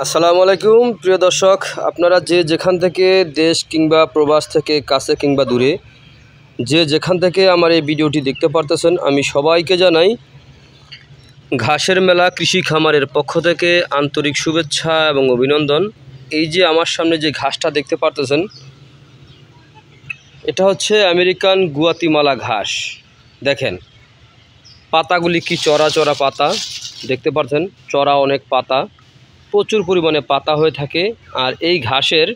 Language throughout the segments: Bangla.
আসসালামু আলাইকুম প্রিয় দর্শক, আপনারা যে যেখান থেকে দেশ কিংবা প্রবাস থেকে কাছে কিংবা দূরে যে যেখান থেকে আমার এই ভিডিওটি দেখতে পারতেছেন, আমি সবাইকে জানাই ঘাসের মেলা কৃষি খামারের পক্ষ থেকে আন্তরিক শুভেচ্ছা এবং অভিনন্দন। এই যে আমার সামনে যে ঘাসটা দেখতে পারতেছেন, এটা হচ্ছে আমেরিকান গুয়াতিমালা ঘাস। দেখেন পাতাগুলি কি চড়া চড়া পাতা দেখতে পাচ্ছেন, চড়া অনেক পাতা, প্রচুর পরিমাণে পাতা হয়ে থাকে। আর এই ঘাসের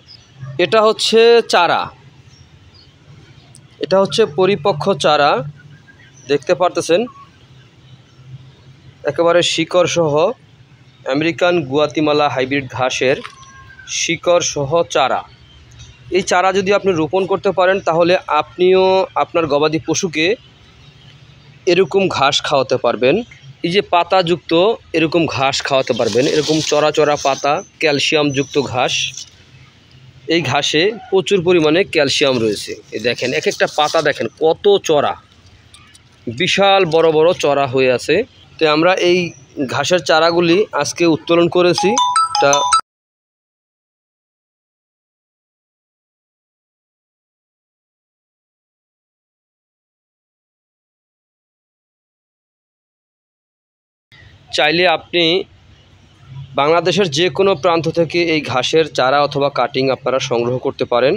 এটা হচ্ছে চারা, এটা হচ্ছে পরিপক্ক চারা দেখতে পারতেছেন, একেবারে শিকড় সহ আমেরিকান গুয়াতিমালা হাইব্রিড ঘাসের শিকড় সহ চারা। এই চারা যদি আপনি রোপণ করতে পারেন তাহলে আপনিও আপনার গবাদি পশুকে এরকম ঘাস খাওয়াতে পারবেন। এই যে পাতাযুক্ত এরকম ঘাস খাওয়াতে পারবেন, এরকম চড়া চড়া পাতা ক্যালসিয়ামযুক্ত ঘাস। এই ঘাসে প্রচুর পরিমাণে ক্যালসিয়াম রয়েছে। এই দেখেন এক একটা পাতা দেখেন কত চড়া, বিশাল বড় বড় চড়া হয়ে আছে। তো আমরা এই ঘাসের চারাগুলি আজকে উত্তোলন করেছি। তা চাইলে আপনি বাংলাদেশের যে কোনো প্রান্ত থেকে এই ঘাসের চারা অথবা কাটিং আপনারা সংগ্রহ করতে পারেন।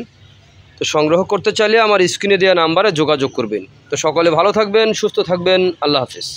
তো সংগ্রহ করতে চাইলে আমার স্ক্রিনে দেওয়া নাম্বারে যোগাযোগ করবেন। তো সকলে ভালো থাকবেন, সুস্থ থাকবেন, আল্লাহ হাফেজ।